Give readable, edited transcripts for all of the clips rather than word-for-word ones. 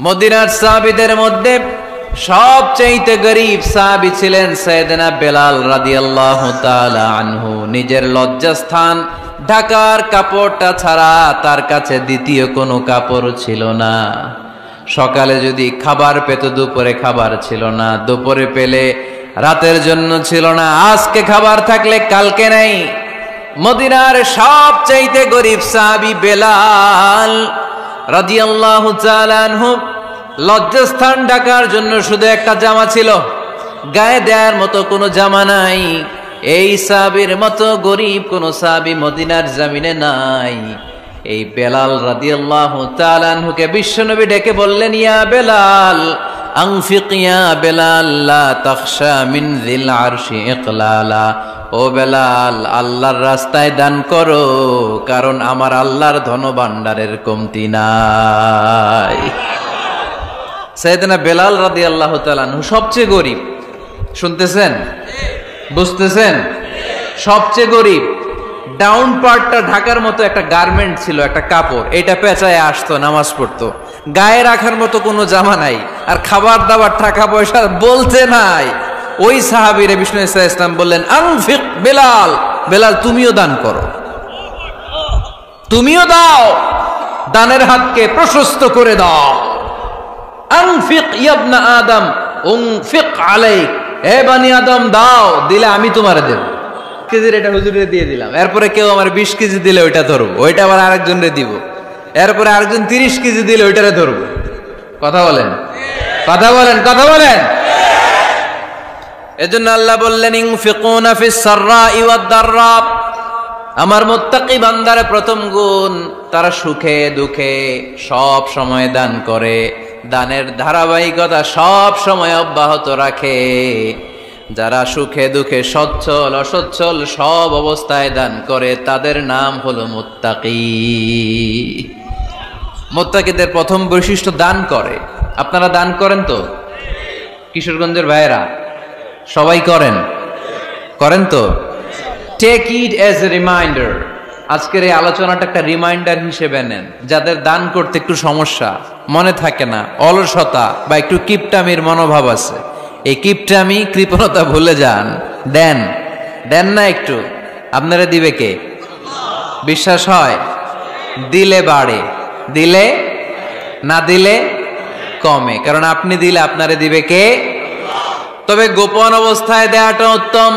মদিনার সাহাবীদের মধ্যে সবচেয়ে গরীব সাহাবী ছিলেন সাইয়েদনা বেলাল রাদিয়াল্লাহু তাআলা আনহু। নিজের লজ্জাস্থান ঢাকার কাপড়টা ছাড়া তার কাছে দ্বিতীয় কোনো কাপড় ছিল না। সকালে যদি খাবার পেত, দুপুরে খাবার ছিল না, দুপুরে পেলে রাতের জন্য ছিল না, আজকে খাবার থাকলে কালকে নাই। মদিনার সবচেয়ে গরীব সাহাবী বেলাল রাদিয়াল্লাহু তাআলা আনহু লজ্জাস্থান ঢাকার জন্য শুধু একটা জামা ছিল, গায়ে দেওয়ার মতো কোনো জামা নাই। এই সাহাবীর মতো গরীব কোন সাহাবী মদিনার জমিনে নাই। এই বেলাল রাদিয়াল্লাহু তাআলা আনহুকে বিশ্বনবী ডেকে বললেন, ইয়া বেলাল আনফিক ইয়া বেলাল লা তাখশা মিন যিল আরশি ইকলালা। ও বেলাল, আল্লাহর রাস্তায় দান করো, কারণ আমার আল্লাহর ধনভাণ্ডারের কমতি নাই। সাইয়েদনা বেলাল রাদিয়াল্লাহু তাআলা আনহু সবচেয়ে গরীব। শুনতেছেন? বুঝতেছেন? সবচেয়ে গরীব। ডাউন পার্টটা ঢাকার মতো একটা গার্মেন্ট ছিল, একটা কাপড়, এটা পেঁচায় আসতো, নামাজ পড়তো। গায়ে রাখার মতো কোনো জামা নাই, আর খাবার দাবার টাকা পয়সা বলতে নাই। ওই সাহাবীরে বিষ্ণু ইসলাম বললেন, আনফিক বেলাল, বেলাল তুমিও দান করো, তুমিও দাও, দানের হাতকে প্রশস্ত করে দাও। আনফিক ইবনা আদম উনফিক আলাইক, হে বনি আদম দাও, দিলে আমি তোমারে দেব। কেজির এটা হুজুরে দিয়ে দিলাম, এরপরে কেউ আমার 20 কেজি দিলে ওইটা ধরবো, ওইটা আবার আরেকজনরে দিব, এরপরে আরেকজন 30 কেজি দিলে ওইটারে ধরবো। কথা বলেন, কথা বলেন, কথা বলেন। এজন্য আল্লাহ বললেন, ইনফিকুনা ফিস সাররাই ওয়াদ দাররা। আমার মুত্তাকি বান্দার প্রথম গুণ, তারা সুখে দুঃখে সব সময় দান করে, দানের ধারাবাহিকতা সব সময় অব্যাহত রাখে। যারা সুখে দুঃখে সচ্ছল অসচ্ছল সব অবস্থায় দান করে, তাদের নাম হলো মুত্তাকি। মুত্তাকিদের প্রথম বৈশিষ্ট্য দান করে। আপনারা দান করেন তো? কিশোরগঞ্জের ভাইয়েরা সবাই করেন? করেন তো? Take it as a reminder. আজকের এই আলোচনাটা একটা রিমাইন্ডার হিসেবে নেন। যাদের দান করতে একটু সমস্যা, মনে থাকে না, অলসতা বা একটু কিপটামির মনোভাব আছে, এই কিপটামি কৃপণতা ভুলে যান, দেন। দেন না একটু, আপনারা দিবে কে? বিশ্বাস হয়? দিলে বাড়ে, দিলে না দিলে কমে, কারণ আপনি দিলে আপনারে দিবে কে? তবে গোপন অবস্থায় দেওয়াটা উত্তম।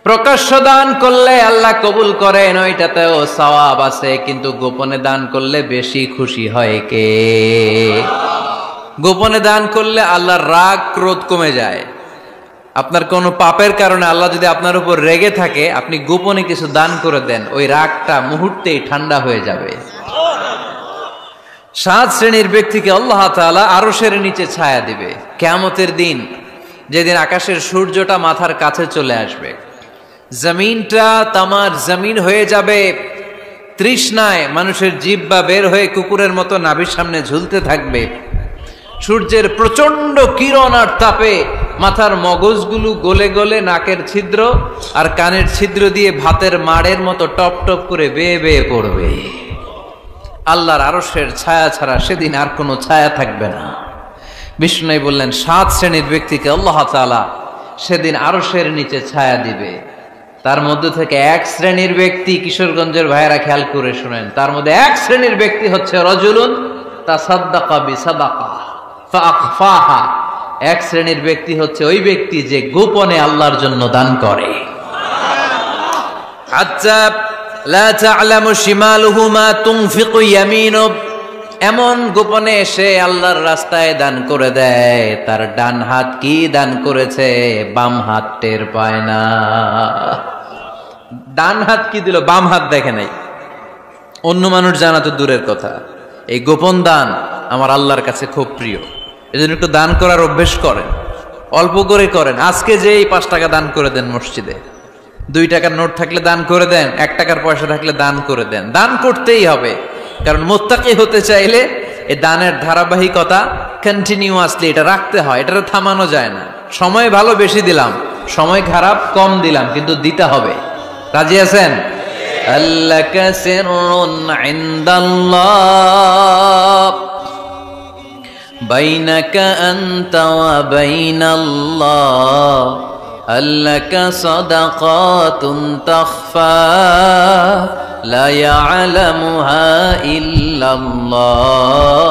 প্রকাশ্য দান করলে আল্লাহ কবুল করেন, ওইটাতেও সওয়াব আছে, কিন্তু গোপনে দান করলে বেশি খুশি হয় কে? গোপনে দান করলে আল্লাহর রাগ ক্রোধ কমে যায়। আপনার কোনো পাপের কারণে আল্লাহ যদি আপনার উপর রেগে থাকে, আপনি গোপনে কিছু দান করে দেন, ওই রাগটা মুহূর্তেই ঠান্ডা হয়ে যাবে। 7 শ্রেণীর ব্যক্তিকে আল্লাহ তাআলা আরশের নিচে ছায়া দিবে কিয়ামতের দিন, যেদিন আকাশের সূর্যটা মাথার কাছে চলে আসবে, জমিনটা তামার জমিন হয়ে যাবে, তৃষ্ণায় মানুষের জিহ্বা বের হয়ে কুকুরের মতো নাভির সামনে ঝুলতে থাকবে। সূর্যের প্রচন্ড কিরণ আর তাপে মাথার মগজগুলো গলে গলে নাকের ছিদ্র আর কানের ছিদ্র দিয়ে ভাতের মাড়ের মতো টপ টপ করে বেয়ে বেয়ে পড়বে। আল্লাহর আরশের ছায়া ছাড়া সেদিন আর কোনো ছায়া থাকবে না। বিষ্ণু বললেন, 7 শ্রেণীর ব্যক্তিকে আল্লাহ তাআলা সেদিন আরশের নিচে ছায়া দিবে। তার মধ্যে থেকে 1 শ্রেণীর ব্যক্তি, কিশোরগঞ্জের ভাইয়েরা খেয়াল করে শুনেন, তার মধ্যে 1 শ্রেণীর ব্যক্তি হচ্ছে রাজুলুন তাসাদ্দাকা বিসাদাকা ফাআখফাহা। 1 শ্রেণীর ব্যক্তি হচ্ছে ওই ব্যক্তি যে গোপনে আল্লাহর জন্য দান করে। আচ্ছা, লা তা'লামু শিমালুহু মা তুনফিকু ইয়ামিনুহু, এমন গোপনে সে আল্লাহর রাস্তায় দান করে দেয়, তার ডান হাত কি দান করেছে বাম হাত টের পায় না। ডান হাত কি দিল, বাম হাত দেখে নাই। অন্য মানুষ জানা তো দূরের কথা, এই গোপন দান আমার আল্লাহর কাছে খুব প্রিয়। এজন্য একটু দান করার অভ্যেস করেন, অল্প করে করেন। আজকে যে এই 5 টাকা দান করে দেন মসজিদে, 2 টাকার নোট থাকলে দান করে দেন, 1 টাকার পয়সা থাকলে দান করে দেন। দান করতেই হবে, কারণ মুত্তাকি হতে চাইলে এই দানের ধারাবাহিকতা কন্টিনিউয়াসলি এটা রাখতে হয়, এটা থামানো যায় না। সময় ভালো বেশি দিলাম, সময় খারাপ কম দিলাম, কিন্তু দিতে হবে। রাজি আছেন? আল্লাকা সিররুন ইনদাল্লাহ বাইনাকা আনতা ওয়া বাইনাল্লাহ আল্লাকা সাদাকাতুন তাখফা লা ইয়ালামুহা ইল্লাল্লাহ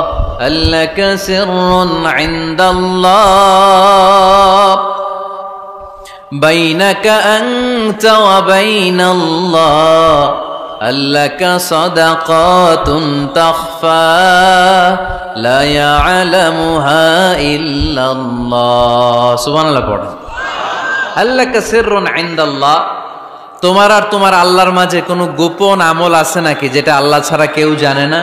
আল্লাকা সিররুন ইনদাল্লাহ বাইনাকা আনতা ওয়া বাইনাল্লাহ আল্লাকা সাদাকাতুন তাখফা লা ইয়ালামুহা ইল্লাল্লাহ। সুবহানাল্লাহ পড়েন। আল্লাকা সিররুন ইনদাল্লাহ, তোমার আর তোমার আল্লাহর মাঝে কোনো গোপন আমল আছে নাকি যেটা আল্লাহ ছাড়া কেউ জানে না?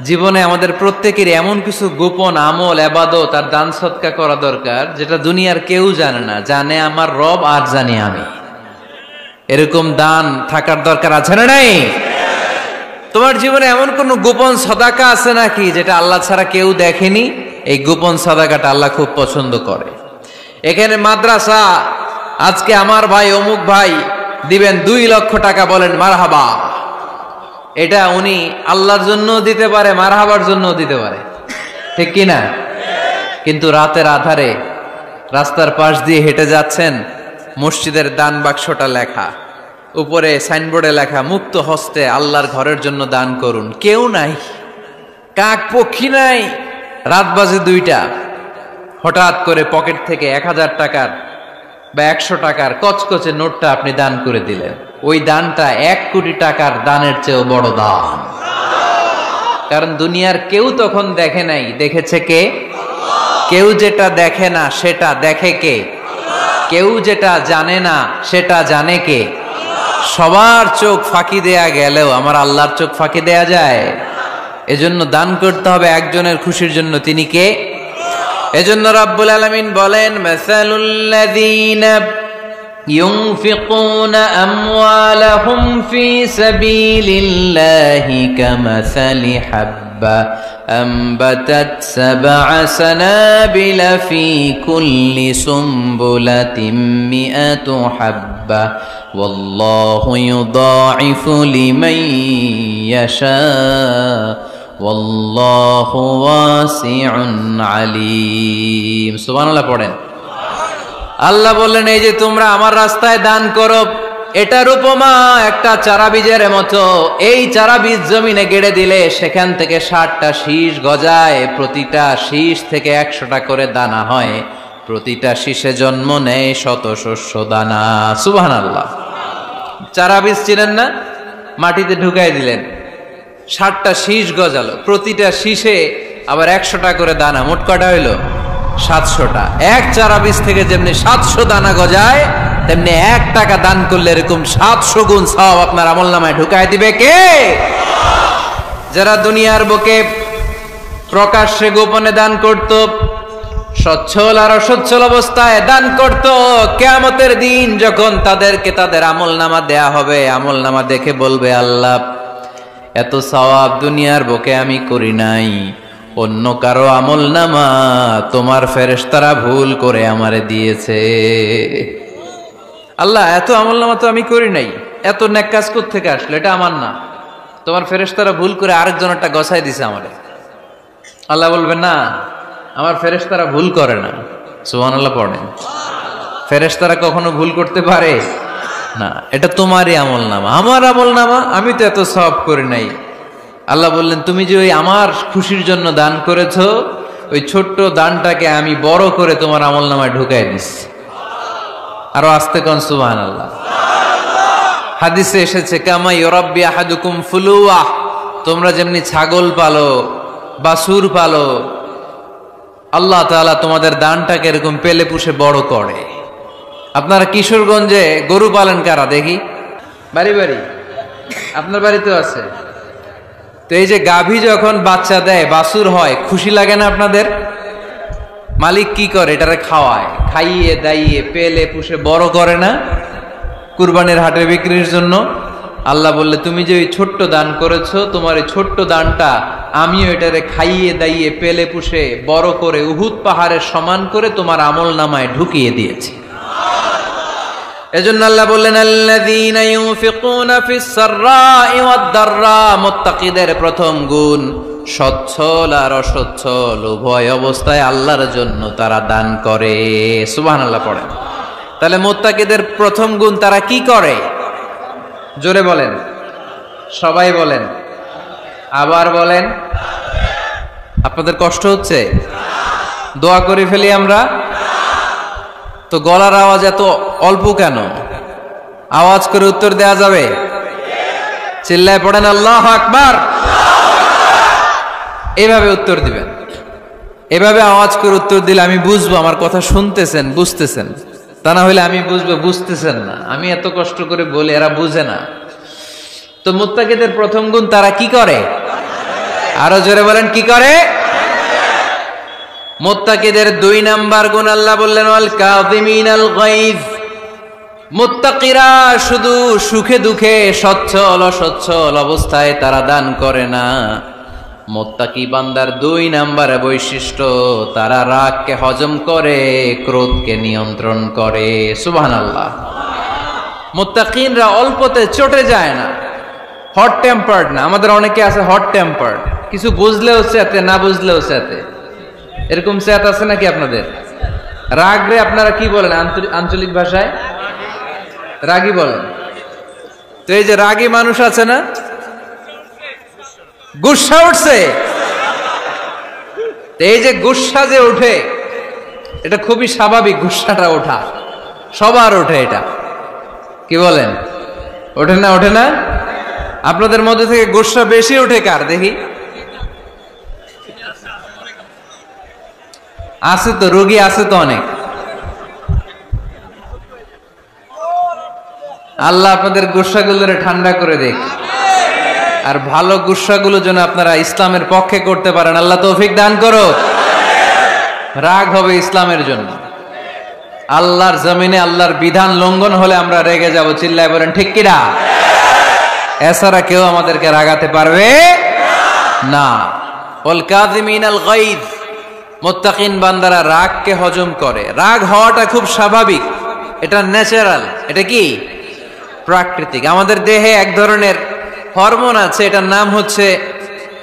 জীবনে আমাদের প্রত্যেকের এমন কিছু গোপন আমল, ইবাদত আর দান সদকা করা দরকার যেটা দুনিয়ার কেউ জানে না, জানে আমার রব আর জানি আমি। এরকম দান থাকার দরকার আছে না নাই? তোমার জীবনে এমন কোন গোপন সাদাকা আছে নাকি যেটা আল্লাহ ছাড়া কেউ দেখেনি? এই গোপন সাদাকাটা আল্লাহ খুব পছন্দ করে। এখানে মাদ্রাসা, আজকে আমার ভাই অমুক ভাই দিবেন 2 লক্ষ টাকা, বলেন মারহাবা। এটা উনি আল্লাহর জন্য দিতে পারে, মারহাবার জন্য দিতে পারে, ঠিক কি না? কিন্তু রাতের আধারে রাস্তার পাশ দিয়ে হেঁটে যাচ্ছেন, মসজিদের দান বাক্সটা লেখা, উপরে সাইনবোর্ডে লেখা মুক্ত হস্তে আল্লাহর ঘরের জন্য দান করুন। কেউ নাই, কাক পক্ষী নাই। রাত বাজে 2টা, হঠাৎ করে পকেট থেকে 1000 টাকার বা 100 টাকার কচকচে নোটটা আপনি দান করে দিলেন। ওই দানটা 1 কোটি টাকার দানের চেয়েও বড় দান। কারণ দুনিয়ার কেউ তখন দেখে নাই, দেখেছে কে? কেউ যেটা দেখে না সেটা দেখে কে? কেউ যেটা জানে না সেটা জানে কে? সবার চোখ ফাঁকি দেয়া গেলেও আমার আল্লাহর চোখ ফাঁকি দেয়া যায়? এজন্য দান করতে হবে একজনের খুশির জন্য। তিনি কে? এজন্য রাব্বুল আলামিন বলেন, মাসালুল্লাযীনা ইউনফিকুনা আমওয়ালাহুম ফি সাবিলিল্লাহি কামাসালি হাব্বা أنبتت 7 سنابل في كل سنبلة 100 حبة والله يضاعف لمن يشاء والله واسع عليم। সুবহানাল্লাহ পড়েন। আল্লাহ বললেন, এই যে তোমরা আমার রাস্তায় দান করো, এটার উপমা একটা চারা বীজের মতো। এই চারা বীজ জমিনে গেড়ে দিলে সেখান থেকে 60টা শীষ গজায়, প্রতিটা শীষ থেকে 100টা করে দানা হয়, প্রতিটা শীষে জন্ম নেয় 100 শস্য দানা। সুবহানাল্লাহ। চারা বীজ ছিলেন না, মাটিতে ঢুকাই দিলেন, 60টা শীষ গজালো, প্রতিটা শীষে আবার 100টা করে দানা, মোট কটা হইল? 700টা। এক চারা বীজ থেকে যেমনি 700 দানা গজায়, তেমনি 1 টাকা দান করলে এরকম 700 গুণ সওয়াব আপনার আমলনামায় ঢুকায় দিবে কে? যারা দুনিয়ার বুকে প্রকাশ্যে গোপনে দান করত, সচ্ছল আর অসচ্ছল অবস্থায় দান করত, কিয়ামতের দিন যখন তাদেরকে তাদের আমলনামা দেয়া হবে, আমলনামা দেখে বলবে, আল্লাহ এত সওয়াব দুনিয়ার বুকে আমি করি নাই, অন্য কারো আমলনামা তোমার ফেরেশতারা ভুল করে আমারে দিয়েছে। আল্লাহ এত আমলনামা তো আমি করি নাই, এত নেক কাজ কোত্থেকে আসলো? এটা আমার না, তোমার ফেরেশতারা ভুল করে আরেকজনেরটা গছাই দিছে আমারে। আল্লাহ বলবেন, না, আমার ফেরেশতারা ভুল করে না। সুবহানাল্লাহ পড়েন। ফেরেশতারা কখনো ভুল করতে পারে না, এটা তোমারই আমলনামা, আমার আমলনামা, আমি তো এত সওয়াব করি নাই। আল্লাহ বললেন, তুমি যে ওই আমার খুশির জন্য দান করেছো, ওই ছোট্ট দানটাকে আমি বড় করে তোমার আমলনামায় ঢুকাই দিচ্ছি। আরো আস্তে কোন সুবহানাল্লাহ। হাদিসে এসেছে, কামা ইউরাব্বি আহাদুকুম ফুলুয়া, তোমরা যেমনি ছাগল পালো, বাছুর পালো, আল্লাহ তাআলা তোমাদের দানটাকে এরকম পেলে পুষে বড় করে। আপনারা কিশোরগঞ্জে গরু পালেন কারা দেখি? বাড়ি বাড়ি, আপনার বাড়িতেও আছে। তো এই যে গাভী যখন বাচ্চা দেয়, বাছুর হয়, খুশি লাগে না আপনাদের? মালিক কি করে? এটারে খাওয়ায়, খাইয়ে দাইয়ে পেলে পুষে বড় করে না? কুরবানির হাটে বিক্রির জন্য। আল্লাহ বললে, তুমি যে ওই ছোট্ট দান করেছো, তোমার এই ছোট্ট দানটা আমিও এটারে খাইয়ে দাইয়ে পেলে পুষে বড় করে উহুদ পাহাড়ের সমান করে তোমার আমলনামায় ঢুকিয়ে দিয়েছি। এজন্য আল্লাহ বললেন, আল্লাযীনা ইউনফিকুনা ফিস সাররাই ওয়াদ দাররা, মুত্তাকিদের প্রথম গুণ সচ্ছল আর অসচ্ছল উভয় অবস্থায় আল্লাহর জন্য তারা দান করে। সুবহানাল্লাহ পড়েন। তাহলে মুত্তাকিদের প্রথম গুণ, তারা কি করে? জোরে বলেন, সবাই বলেন, আবার বলেন। আপনাদের কষ্ট হচ্ছে? দোয়া করে ফেলি আমরা তো। গলার আওয়াজ এত অল্প কেন? আওয়াজ করে উত্তর দেয়া যাবে? চিল্লায় পড়েন আল্লাহু আকবার। এভাবে উত্তর দিবেন। এভাবে আওয়াজ করে উত্তর দিলে আমি বুঝবো আমার কথা শুনতেছেন, বুঝতেছেন। তা না হলে আমি বুঝবো বুঝতেছেন না। আমি এত কষ্ট করে বলি, এরা বুঝে না। তো মুত্তাকিদের প্রথম গুণ, তারা কি করে? আরো জোরে বলেন, কি করে? মুত্তাকিদের 2 নাম্বার গুণ আল্লাহ বললেন, ওয়াল কাযিমিনাল গায়জ। মুত্তাকিরা শুধু সুখে দুঃখে, সচ্ছল অসচ্ছল অবস্থায় তারা দান করে না। মুত্তাকি বান্দার 2 নাম্বার বৈশিষ্ট্য, তারা রাগকে হজম করে, ক্রোধকে নিয়ন্ত্রণ করে। সুবহানাল্লাহ। মুত্তাকিনরা অল্পতে চটে যায় না, হট টেম্পার্ড না। আমাদের অনেকে আছে হট টেম্পার্ড, কিছু বুঝলেও চেতে, না বুঝলেও চেতে। এরকম চেত আছে নাকি আপনাদের? রাগ রে আপনারা কি বলেন আঞ্চলিক ভাষায়? রাগী বলেন। তো এই যে রাগী মানুষ আছে না, গুসা উঠছে, এই যে গুসা যে ওঠে, এটা খুবই স্বাভাবিক। গুসাটা ওঠা সবার ওঠে, এটা কি বলেন? ওঠে না? ওঠে না? আপনাদের মধ্যে থেকে গুসা বেশি ওঠে কার দেখি? আছে তো, রোগী আছে তো অনেক। আল্লাহ আপনাদের গুসাগুলোরে ঠান্ডা করে দেখ, আর ভালো গুসাগুলো যেন আপনারা ইসলামের পক্ষে করতে পারেন। আল্লাহ তৌফিক দান করো। রাগ হবে ইসলামের জন্য। আল্লাহর জমিনে আল্লাহর বিধান লঙ্ঘন হলে আমরা রেগে যাব। চিল্লায় বলেন ঠিক কিনা? এছাড়া কেউ আমাদেরকে রাগাতে পারবে না। ওয়াল কাযিমিনাল গায়জ। মুত্তাকিন বান্দারা রাগকে হজম করে। রাগ হওয়াটা খুব স্বাভাবিক, এটা ন্যাচারাল, এটা কি প্রাকৃতিক। আমাদের দেহে এক ধরনের হরমোন আছে, এটার নাম হচ্ছে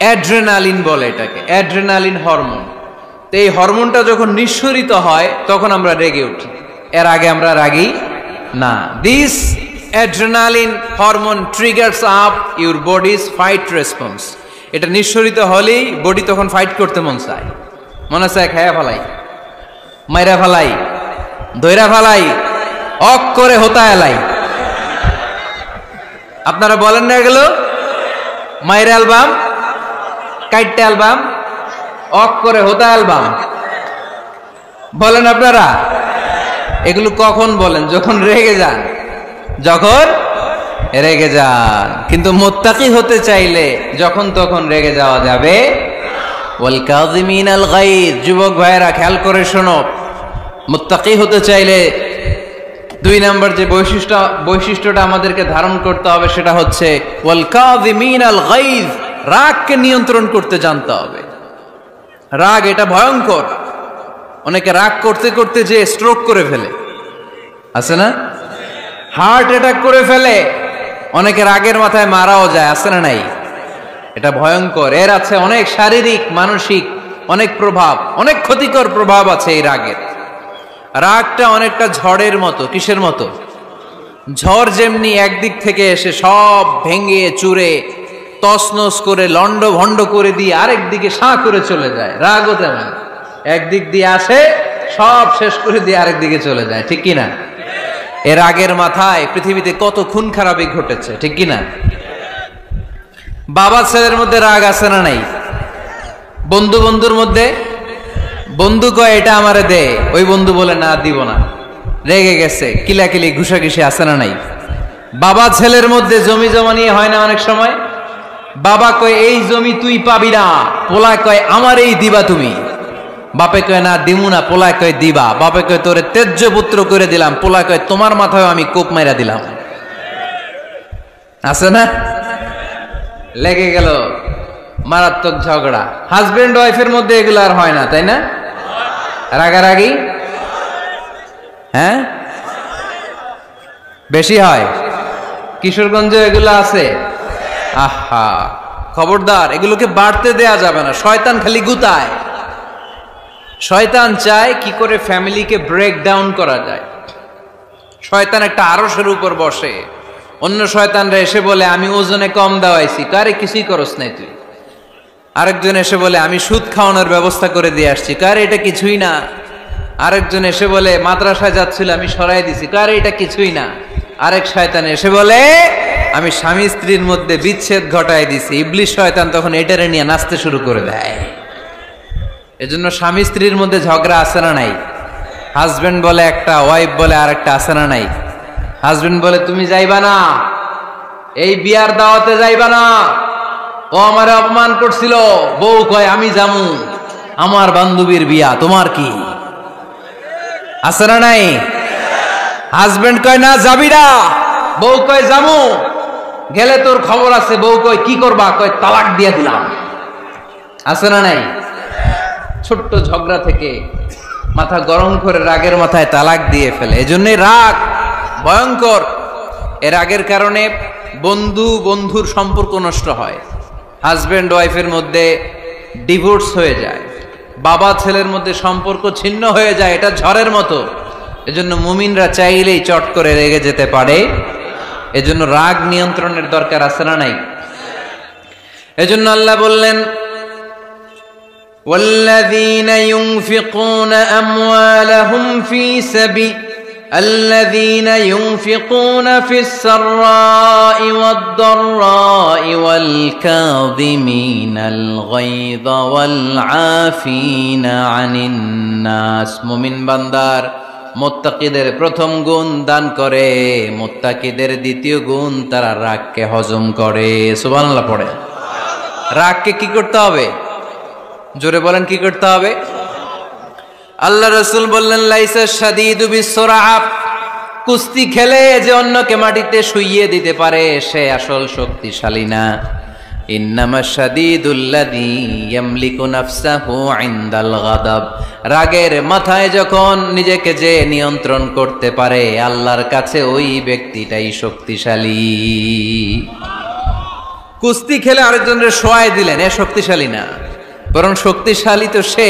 অ্যাড্রেনালিন বলে এটাকে, অ্যাড্রেনালিন হরমোন। তো এই হরমোনটা যখন নিঃসরিত হয় তখন আমরা রেগে উঠি, এর আগে আমরা রাগি না। This adrenaline hormone triggers up your bodies fight response. এটা নিঃসরিত হলেই বডি তখন ফাইট করতে মন চায়, মনে চায় খায়া ফেলাই, মাইরা ফেলাই, ধৈরা ফেলাই, অক করে হোতা এলাই। আপনারা বলেন না এগুলো? মাইরা অ্যালবাম, কাইটটা অ্যালবাম, অক করে হোতা অ্যালবাম বলেন আপনারা? এগুলো কখন বলেন? যখন রেগে যান, যখন রেগে যান। কিন্তু মুত্তাকি হতে চাইলে যখন তখন রেগে যাওয়া যাবে। ওয়াল কাযিমিনাল গায়জ। যুবক ভাইয়েরা খেয়াল করে শোনো, মুত্তাকি হতে চাইলে 2 নাম্বার যে বৈশিষ্ট্যটা আমাদেরকে ধারণ করতে হবে সেটা হচ্ছে ওয়াল কাযিমিনাল গায়জ। রাগকে নিয়ন্ত্রণ করতে জানতে হবে। রাগ এটা ভয়ঙ্কর। অনেকে রাগ করতে করতে যে স্ট্রোক করে ফেলে, আছে না? হার্ট অ্যাটাক করে ফেলে। অনেকে রাগের মাথায় মারাও যায়, আছে না নাই? এটা ভয়ঙ্কর। এর আছে অনেক শারীরিক, মানসিক অনেক প্রভাব, অনেক ক্ষতিকর প্রভাব আছে এই রাগের। রাগটা অনেকটা ঝড়ের মতো। কিসের মতো? ঝড় যেমনি একদিক থেকে এসে সব ভেঙে চুরে তছনছ করে লন্ড ভন্ড করে দিয়ে আরেক দিকে সাঁ করে চলে যায়, রাগও তেমন। একদিক দিয়ে আসে, সব শেষ করে দিয়ে আরেক দিকে চলে যায়, ঠিক কিনা? এর রাগের মাথায় পৃথিবীতে কত খুন খারাপি ঘটেছে, ঠিক কিনা? বাবা ছেলের মধ্যে রাগ আছে না নাই? বন্ধু বন্ধুর মধ্যে, বন্ধু কয় এটা আমারে দে, ওই বন্ধু বলে না দিব না, রেগে গেছে, কিলাকিলি ঘুষাঘুষি আছে না নাই? বাবা ছেলের মধ্যে জমি জমা নিয়ে হয় না অনেক সময়? বাবা কয় এই জমি তুই পাবি না, পোলা কয় আমার এই দিবা তুমি। বাপে কয় না দিমু না, পোলা কয় দিবা। বাপে কয় তোরে তেজ্য পুত্র করে দিলাম, পোলা কয় তোমার মাথায় আমি কোপ মাইরা দিলাম। আছে না? লেগে গেল, মারাত্মক ঝগড়া। হাজবেন্ড ওয়াইফের মধ্যে এগুলো আর হয় না, তাই না? রাগারাগি হ্যাঁ বেশি হয়। কিশোরগঞ্জে এগুলো আছে। আহা, খবরদার, এগুলোকে বাড়তে দেয়া যাবে না। শয়তান খালি গুতায়। শয়তান চায় কি করে ফ্যামিলিকে ব্রেক ডাউন করা যায়। শয়তান একটা আরশের উপর বসে, অন্য শয়তানরা এসে বলে আমি ওজনে কম দেওয়াইছি, কারে কিছুই করস নাই তুই। আরেকজন এসে বলে আমি সুদ খাওয়ানোর ব্যবস্থা করে দিয়ে আসছি, কারে এটা কিছুই না। আরেকজন এসে বলে মাদ্রাসায় যাচ্ছিল আমি সরাই দিছি, কারে এটা কিছুই না। আরেক শয়তান এসে বলে আমি স্বামী স্ত্রীর মধ্যে বিচ্ছেদ ঘটায় দিছি। ইবলিশ শয়তান তখন এটারে নিয়ে নাচতে শুরু করে দেয়। এজন্য স্বামী স্ত্রীর মধ্যে ঝগড়া আছে না নাই? হাজবেন্ড বলে একটা, ওয়াইফ বলে আরেকটা, আছে না নাই? হাজবেন্ড বলে তুমি যাইবা না, এই বিয়ার দাওয়াতে যাইবা না, ও আমারে অপমান করছিল। বউ কয় আমি যামু, আমার বান্ধবীর বিয়া, তোমার কি? আছে না নাই? হাজবেন্ড কয় না যাবি না, বউ কয় যামু, গেলে তোর খবর আছে। বউ কয় কি করবা? কয় তালাক দিয়ে দিলাম। আছে না নাই? ছোট্ট ঝগড়া থেকে মাথা গরম করে রাগের মাথায় তালাক দিয়ে ফেলে। এজন্যই রাগ ভয়ঙ্কর। এর রাগের কারণে বন্ধু বন্ধুর সম্পর্ক নষ্ট হয়, হাজবেন্ড ওয়াইফের মধ্যে ডিভোর্স হয়ে যায়, বাবা ছেলের মধ্যে সম্পর্ক ছিন্ন হয়ে যায়। এটা ঝড়ের মতো। এজন্য মুমিনরা চাইলেই চট করে রেগে যেতে পারে। এজন্য রাগ নিয়ন্ত্রণের দরকার আছে না নাই? এজন্য আল্লাহ বললেন والذين ينفقون أموالهم في سبيل الذين ينفقون في السراء والضراء والكاظمين الغيظ والعافين عن الناس। মুমিন বান্দার মুত্তাকিদের প্রথম গুণ দান করে, মুত্তাকিদের দ্বিতীয় গুণ তারা রাগকে হজম করে। সুবহানাল্লাহ পড়ে। রাগকে কি করতে হবে? জোরে বলেন কি করতে হবে? আল্লাহ রাসূল বললেন লাইসা শাদীদু বিসরাআ, কুস্তি খেলে যে অন্যকে মাটিতে শুইয়ে দিতে পারে সে আসল শক্তিশালী না। ইন্নামা শাদীদুল্লাযী ইয়ামলিকু নাফসাহু ইনদাল গাদাব, রাগের মাথায় যখন নিজেকে যে নিয়ন্ত্রণ করতে পারে আল্লাহর কাছে ওই ব্যক্তিটাই শক্তিশালী। কুস্তি খেলে আরেকজনের শোয়াই দিলেন, এ শক্তিশালী না। বরং শক্তিশালী তো সে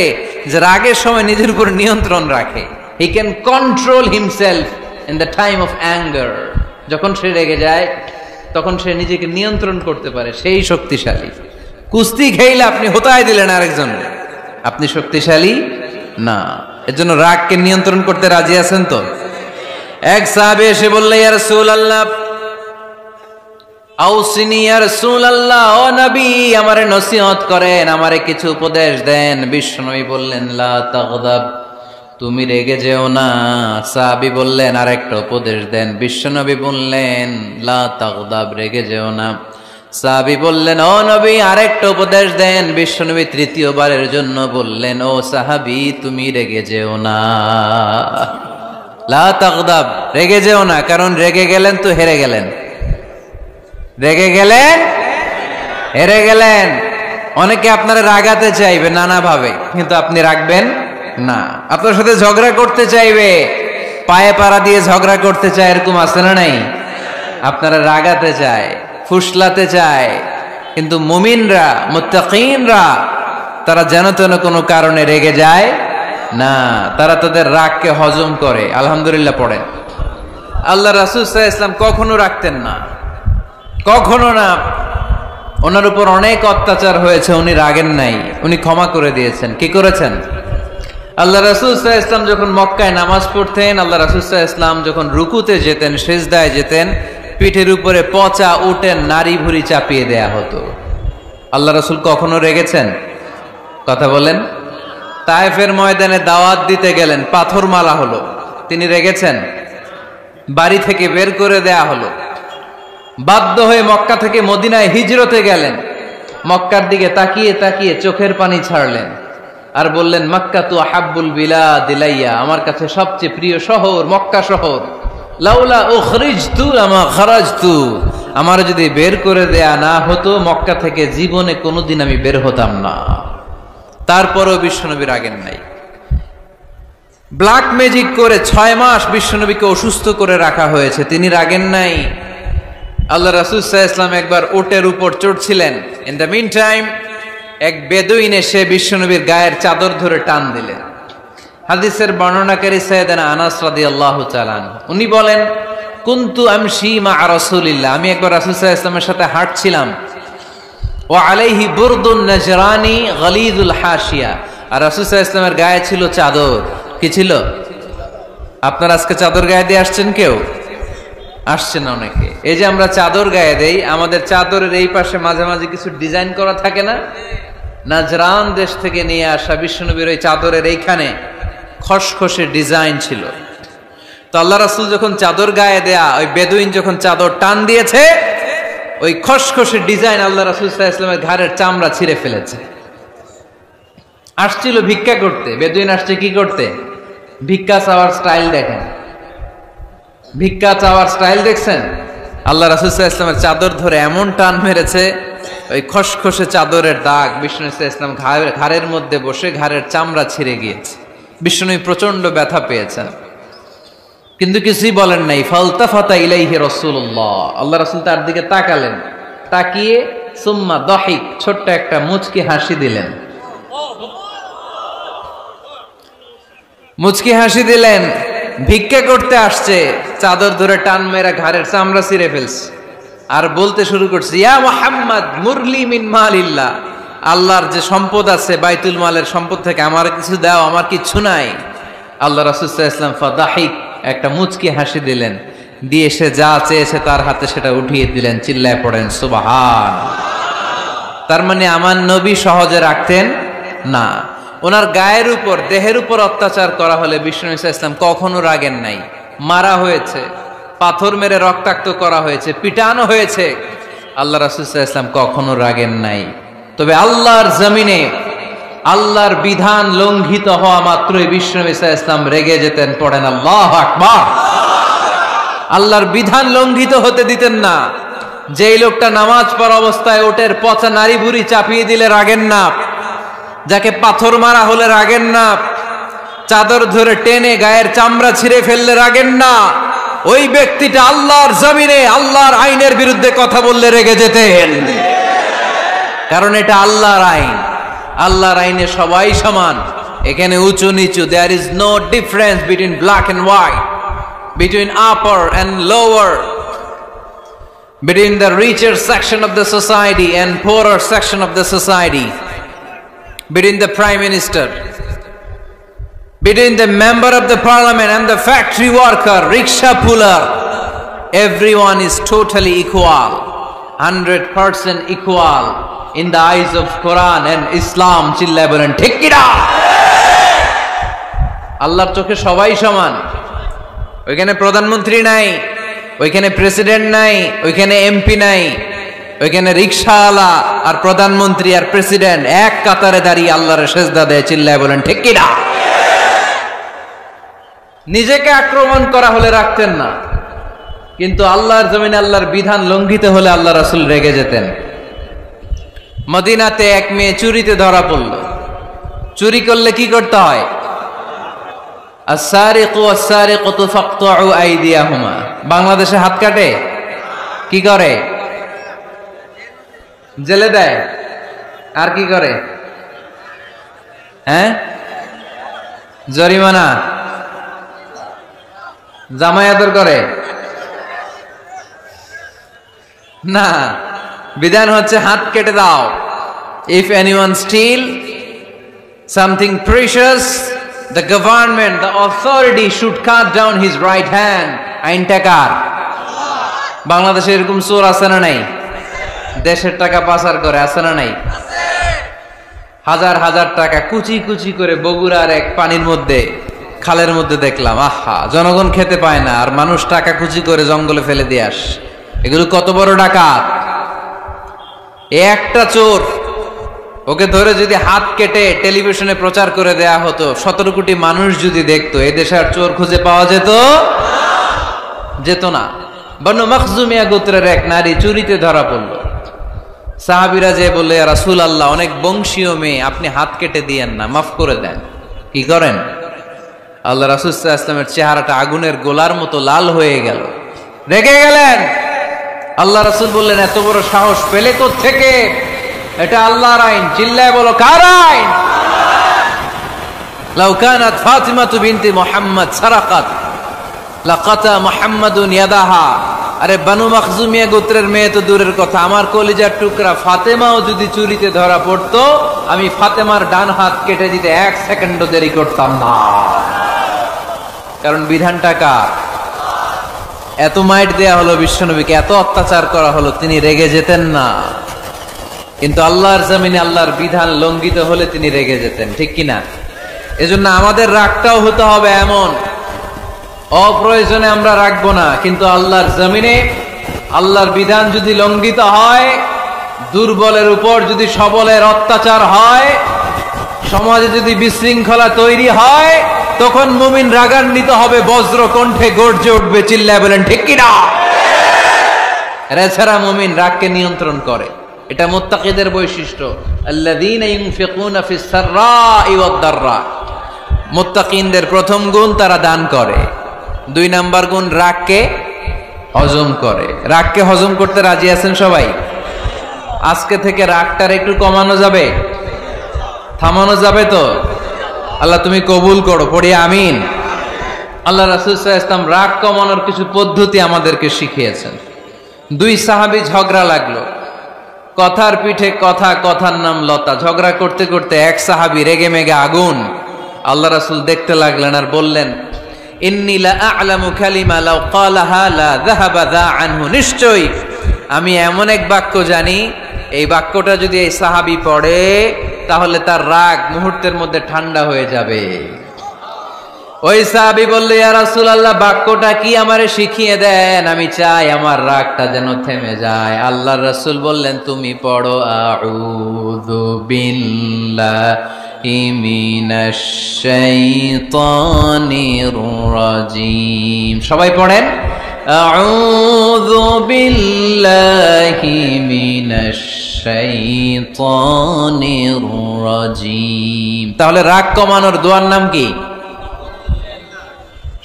যে রাগের সময় নিজের উপর নিয়ন্ত্রণ রাখে। He can control himself in the time of anger. যখন সে রেগে যায় তখন সে নিজেকে নিয়ন্ত্রণ করতে পারে, সেই শক্তিশালী। কুস্তি খেলে আপনি হোতায় দিলেন আরেকজনকে, আপনি শক্তিশালী না। এর জন্য রাগকে নিয়ন্ত্রণ করতে রাজি আছেন তো? এক সাহাবী এসে বললেন ইয়া রাসূলুল্লাহ আউসিনি ইয়া রাসূলুল্লাহ, ও নবী আমারে নসিহত করেন, আমারে কিছু উপদেশ দেন। বিশ্বনবী বললেন লা তাগদাব, তুমি রেগে যেও না। সাহাবী বললেন আরেকটা উপদেশ দেন। বিশ্বনবী বললেন লা তাগদাব, রেগে যেও না। সাহাবী বললেন ও নবী আরেকটা উপদেশ দেন। বিশ্বনবী তৃতীয়বারের জন্য বললেন ও সাহাবী তুমি রেগে যেও না, লা তাগদাব, রেগে যেও না। কারণ রেগে গেলেন তো হেরে গেলেন, রেগে গেলেন হেরে গেলেন। অনেকে আপনারা রাগাতে চাইবে নানাভাবে, কিন্তু আপনি রাখবেন না। আপনার সাথে ঝগড়া করতে চাইবে, পায়ে পাড়া দিয়ে ঝগড়া করতে চায়, এরকম আছে না নাই? আপনারা রাগাতে চায়, ফুসলাতে চায়, কিন্তু মুমিনরা মুত্তাকিনরা তারা যেন তেন কোনো কারণে রেগে যায় না, তারা তাদের রাগকে হজম করে। আলহামদুলিল্লাহ পড়েন। আল্লাহ রাসূল সাল্লাল্লাহু আলাইহি ওয়াসাল্লাম কখনো রাখতেন না, কখনো না। ওনার উপর অনেক অত্যাচার হয়েছে, উনি রাগেন নাই, উনি ক্ষমা করে দিয়েছেন। কি করেছেন? আল্লাহ রাসূল সাল্লাল্লাহু আলাইহি ওয়াসাল্লাম যখন মক্কায় নামাজ পড়তেন, আল্লাহ রাসূল সাল্লাল্লাহু আলাইহি ওয়াসাল্লাম যখন রুকুতে যেতেন, সিজদায় যেতেন, পিঠের উপরে পচা উটের নাড়ি ভুঁড়ি চাপিয়ে দেয়া হতো। আল্লাহ রাসূল কখনো রেগেছেন? কথা বলেন। তায়েফের ময়দানে দাওয়াত দিতে গেলেন, পাথর মারা হলো, তিনি রেগেছেন? বাড়ি থেকে বের করে দেয়া হলো, বাধ্য হয়ে মক্কা থেকে মদিনায় হিজরতে গেলেন। মক্কার দিকে তাকিয়ে তাকিয়ে চোখের পানি ছাড়লেন আর বললেন মক্কা তু আহাব্বুল বিলাদ ইলাইয়া, আমার কাছে সবচেয়ে প্রিয় শহর মক্কা শহর। লাউলা উখরিজতু লামা খারাজতু, আমার যদি বের করে দেয়া না হতো মক্কা থেকে জীবনে কোনোদিন আমি বের হতাম না। তারপরও বিশ্বনবী রাগেন নাই। ব্ল্যাক ম্যাজিক করে 6 মাস বিশ্বনবীকে অসুস্থ করে রাখা হয়েছে, তিনি রাগেন নাই। আল্লাহ রাসূল সাল্লাল্লাহু আলাইহি ওয়াসাল্লাম একবার উটের উপর চড়ছিলেন। ইন দ্য মিন টাইম এক বেদুইন এসে বিশ্বনবীর গায়ের চাদর ধরে টান দিলেন। হাদিসের বর্ণনাকারী সাইয়েদনা আনাস রাদিয়াল্লাহু তাআলা উনি বলেন, কুনতু আমশি মা রাসূলিল্লাহ, আমি একবার রাসূল সাল্লাল্লাহু আলাইহি ওয়াসাল্লামের সাথে হাঁটছিলাম। ওয়া আলাইহি বুরদুন নাজরানি গালিদুল হাশিয়া, আর রাসূল সাল্লাল্লাহু আলাইহি ওয়াসাল্লামের গায়ে ছিল চাদর। কি ছিল? আপনারা আজকে চাদর গায়ে দিয়ে আসছেন? কেউ আসছেন? অনেকে। এই যে আমরা চাদর গায়ে দেই, আমাদের চাদরের এই পাশে মাঝে মাঝে কিছু ডিজাইন করা থাকে না? নাজরান দেশ থেকে নিয়ে আসা বিশ্বনবীর ওই চাদরের এইখানে খসখসে ডিজাইন ছিল। তো আল্লাহ রাসূল যখন চাদর গায়ে দেয়া, ওই বেদুইন যখন চাদর টান দিয়েছে, ওই খসখসে ডিজাইন আল্লাহ রাসূল সাল্লাল্লাহু আলাইহি ওয়াসাল্লামের ঘাড়ের চামড়া ছিঁড়ে ফেলেছে। আসছিল ভিক্ষা করতে। বেদুইন আসছে কি করতে? ভিক্ষা চাওয়ার স্টাইল দেখেন, ভিক্ষা চাওয়ার স্টাইল দেখছেন? আল্লাহ রাসূল সাল্লাল্লাহু আলাইহি ওয়াসাল্লামের চাদর ধরে এমন টান মেরেছে, ওই খসখসে চাদরের দাগ বিষ্ণু ইসলাম ঘাড়ের মধ্যে বসে ঘাড়ের চামড়া ছিঁড়ে গিয়েছে। বিষ্ণু প্রচন্ড ব্যথা পেয়েছেন, কিন্তু কিছুই বলেন নাই। ফালতাফাতা ইলাইহি রাসূলুল্লাহ, আল্লাহ রাসূল তার দিকে তাকালেন, তাকিয়ে সুম্মা দাহিক, ছোট্ট একটা মুচকি হাসি দিলেন। মুচকি হাসি দিলেন। ভিক্ষা করতে আসছে, চাদর ধরে টান মেরা ঘাড়ের চামড়া ছিঁড়ে ফেলছে, আর বলতে শুরু করছে, ইয়া মুহাম্মদ মুরলি মিন মালিল্লাহ, আল্লাহর যে সম্পদ আছে বাইতুল মালের সম্পদ থেকে আমার কিছু দাও, আমার কিচ্ছু নাই। আল্লাহ রাসূল সাল্লাল্লাহু আলাইহি ওয়াসাল্লাম ফাদাহিক, একটা মুচকি হাসি দিলেন, দিয়ে সে যা চেয়েছে তার হাতে সেটা উঠিয়ে দিলেন। চিল্লায় পড়েন সুবহান। তার মানে আমার নবী সহজে রাখতেন না। ওনার গায়ের উপর, দেহের উপর অত্যাচার করা হলে বিষ্ণু ইসলাম কখনো রাগেন নাই। মারা হয়েছে, পাথর মেরে রক্তাক্ত করা হয়েছে, পিটানো হয়েছে, আল্লাহ রাসূল সাল্লাল্লাহু আলাইহি ওয়াসাল্লাম কখনো রাগেন নাই। তবে আল্লাহর জমিনে আল্লাহর বিধান লঙ্ঘিত হওয়া মাত্রই বিষ্ণু ইসলাম রেগে যেতেন। পড়েন আল্লাহু আকবার। আল্লাহর বিধান লঙ্ঘিত হতে দিতেন না। যেই লোকটা নামাজ পড়া অবস্থায় ওটের পচা নারী বুড়ি চাপিয়ে দিলে রাগেন না, যাকে পাথর মারা হলে রাগেন না, চাদর ধরে টেনে গায়ের চামড়া ছিঁড়ে ফেললে রাগেন না, ওই ব্যক্তিটা আল্লাহর জমিনে আল্লাহর আইনের বিরুদ্ধে কথা বললে রেগে যেতেন। কারণ এটা আল্লাহর আইন। আল্লাহর আইনে সবাই সমান, এখানে উঁচু নিচু, there is no difference between black and white, between upper and lower, between the richer section of the society and poorer section of the society, between the prime minister, between the member of the parliament and the factory worker, rickshaw puller, everyone is totally equal, 100% equal in the eyes of Quran and Islam. চিল্লায় বলেন ঠিক কি না? আল্লাহর চোখে সবাই সমান। ওইখানে প্রধানমন্ত্রী নাই, ওইখানে প্রেসিডেন্ট নাই, ওইখানে এমপি নাই, ওইখানে রিকশাওয়ালা আর প্রধানমন্ত্রী আর প্রেসিডেন্ট এক কাতারে দাঁড়িয়ে আল্লাহর সেজদা দেয়। চিল্লায় বলেন ঠিক কি না? নিজেকে আক্রমণ করা হলে রাখতেন না, কিন্তু আল্লাহর জমিনে আল্লাহর বিধান লঙ্ঘিত হলে আল্লাহ রাসূল রেগে যেতেন। মদিনাতে এক মেয়ে চুরিতে ধরা পড়ল। চুরি করলে কি করতে হয়? আস-সারিকু ওয়াস-সারিকাতু ফাকতাউ আইদিয়াহুমা। বাংলাদেশে হাত কাটে? কি করে? জেলে দেয়। আর কি করে? হ্যাঁ, জরিমানা, জামাই আদর করে না। বিধান হচ্ছে হাত কেটে দাও। If anyone steal something precious, the government, the authority should cut down his right hand. আইনটা কার? বাংলাদেশে এরকম চোর আছে না নাই? দেশের টাকা পাচার করে, আছে না নাই? হাজার হাজার টাকা কুচি কুচি করে বগুড়ার এক পানির মধ্যে, খালের মধ্যে দেখলাম। আহা, জনগণ খেতে পায় না, আর মানুষ টাকা কুচি করে জঙ্গলে ফেলে দিয়ে আস। এগুলো কত বড় ডাকাত! একটা চোর, ওকে ধরে যদি হাত কেটে টেলিভিশনে প্রচার করে দেয়া হতো, 17 কোটি মানুষ যদি দেখতো, এই দেশে আর চোর খুঁজে পাওয়া যেত না। বনু মখজুমিয়া গোত্রের এক নারী চুরিতে ধরা পড়ল। সাহাবীরা যে বললে, ইয়া রাসূলুল্লাহ, অনেক বংশীয় মেয়ে, আপনি হাত কেটে দিয়েন না, মাফ করে দেন। কি করেন? আল্লাহ রাসূল সাল্লাল্লাহু আলাইহি ওয়াসাল্লামের চেহারাটা আগুনের গোলার মতো লাল হয়ে গেল। রেগে গেলেন। আল্লাহ রাসূল বললেন, এত বড় সাহস পেলে কোত্থেকে? এটা আল্লাহর আইন। চিল্লায় বলো, কার আইন? লাউ কানাত ফাতিমাতু বিনতি মুহাম্মদ সারাকাত লাকাতা মুহাম্মাদুন ইয়াদাহা। আরে বানু মাখজুমিয়া গোত্রের মেয়ে তো দূরের কথা, আমার কলিজার টুকরা ফাতেমাও যদি চুরিতে ধরা পড়তো, আমি ফাতেমার ডান হাত কেটে দিতে 1 সেকেন্ডও দেরি করতাম না। কারণ বিধানটা কার? এত মাইট দেয়া হলো বিশ্বনবীকে, এত অত্যাচার করা হলো, তিনি রেগে যেতেন না। কিন্তু আল্লাহর জমিনে আল্লাহর বিধান লঙ্ঘিত হলে তিনি রেগে যেতেন, ঠিক কিনা? এজন্য আমাদের রাগটাও হতে হবে এমন, অপ্রয়োজনে আমরা রাখবো না, কিন্তু আল্লাহর জমিনে আল্লাহর বিধান যদি লঙ্ঘিত হয়, দুর্বলের উপর যদি সবলের অত্যাচার হয়, সমাজে যদি বিশৃঙ্খলা তৈরি হয়, তখন মুমিন রাগান্বিত হবে, বজ্র কণ্ঠে গর্জে উঠবে, চিল্লায় বলেন ঠিক কিনা? এছাড়া মুমিন রাগকে নিয়ন্ত্রণ করে, এটা মুত্তাকিদের বৈশিষ্ট্য। আল্লাযীনা ইউনফিকুনা ফিস সাররাই ওয়াদ দাররা। মুত্তাকিনদের প্রথম গুণ, তারা দান করে। 2 নাম্বার গুণ, রাগকে হজম করে। রাগকে হজম করতে রাজি আছেন সবাই? আজকে থেকে রাগটার একটু কমানো যাবে, থামানো যাবে তো? আল্লাহ তুমি কবুল করো, পড়ি আমিন। আল্লাহ রাসূল সাল্লাল্লাহু আলাইহি ওয়াসাল্লাম রাগ কমানোর কিছু পদ্ধতি আমাদেরকে শিখিয়েছেন। 2 সাহাবী ঝগড়া লাগলো, কথার পিঠে কথা, কথার নাম লতা। ঝগড়া করতে করতে এক সাহাবী রেগে মেগে আগুন। আল্লাহ রাসূল দেখতে লাগলেন আর বললেন, ইন্নী লা আ'লামু কালিমা লাউ ক্বালাহা লা যাহাবা যা আনহু। নিশ্চয়ই আমি এমন এক বাক্য জানি, এই বাক্যটা যদি এই সাহাবী পড়ে তাহলে তার রাগ মুহূর্তের মধ্যে ঠান্ডা হয়ে যাবে। ওই সাহাবী বলল, ইয়া রাসূলুল্লাহ, বাক্যটা কি আমারে শিখিয়ে দেন, আমি চাই আমার রাগটা যেন থেমে যায়। আল্লাহর রাসূল বললেন, তুমি পড়ো আউযু বিল্লাহি মিনাশ শাইতানির রাজীম। সবাই পড়েন, আউযু বিল্লাহি মিনাশ শাইতানির রাজীম। তাহলে রাগ কমানোর দোয়ার নাম কি?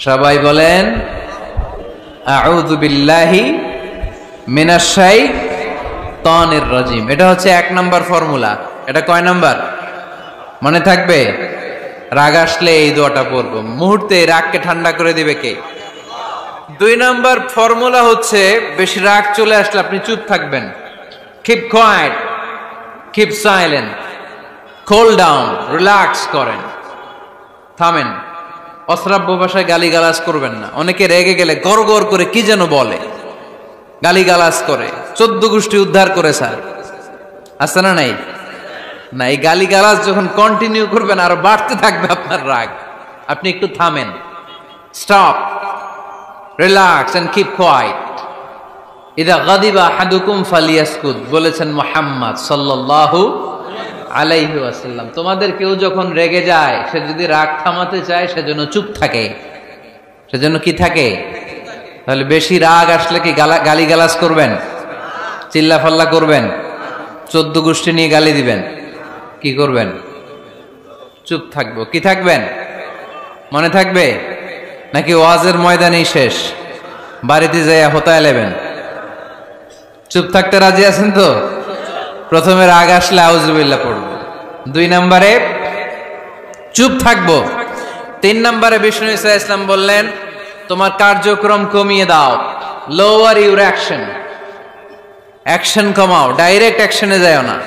সবাই বলেন, আউযু বিল্লাহি মিনাশ শাইতানির রাজীম। এটা হচ্ছে 1 নাম্বার ফর্মুলা। এটা কয় নাম্বার মনে থাকবে? রাগ আসলে এই দোয়াটা পড়বো, মুহূর্তে রাগকে ঠান্ডা করে দিবে কে? 2 নাম্বার ফর্মুলা হচ্ছে, বেশি রাগ চলে আসলে আপনি চুপ থাকবেন। Keep quiet, keep silent, cool down, relax করেন, থামেন। অশ্রাব্য ভাষায় গালিগালাজ করবেন না। অনেকে রেগে গেলে গড় গড় করে কি যেন বলে, গালিগালাজ করে, 14 গোষ্ঠী উদ্ধার করে স্যার, আছে না নাই? না, এই গালিগালাজ যখন কন্টিনিউ করবেন আরো বাড়তে থাকবে আপনার রাগ। আপনি একটু থামেন, stop, relax and keep quiet. ইদা গাদিবা আহাদুকুম ফালিয়াসকুত, বলেছেন মুহাম্মদ সাল্লাল্লাহু আলাইহি ওয়াসাল্লাম। তোমাদের কেউ যখন রেগে যায়, সে যদি রাগ থামাতে চায়, সেজন্য চুপ থাকে। সেজন্য কি থাকে? তাহলে বেশি রাগ আসলে কি গালিগালাজ করবেন, চিল্লাফাল্লা করবেন, 14 গোষ্ঠী নিয়ে গালি দিবেন? কি করবেন? চুপ থাকবো। কি থাকবেন? মনে থাকবে নাকি ওয়াজের ময়দানেই শেষ, বাড়িতে যাইয়া হোতায় লেবেন? চুপ থাকতে রাজি আছেন তো? প্রথমে রাগ আসলে আউযুবিল্লাহ পড়বো, 2 নম্বরে চুপ থাকবো, 3 নম্বরে বিষ্ণু ঈসা ইসলাম বললেন, তোমার কার্যক্রম কমিয়ে দাও, লোয়ার ইউর অ্যাকশন, অ্যাকশন কমাও, ডাইরেক্ট অ্যাকশনে যাও না।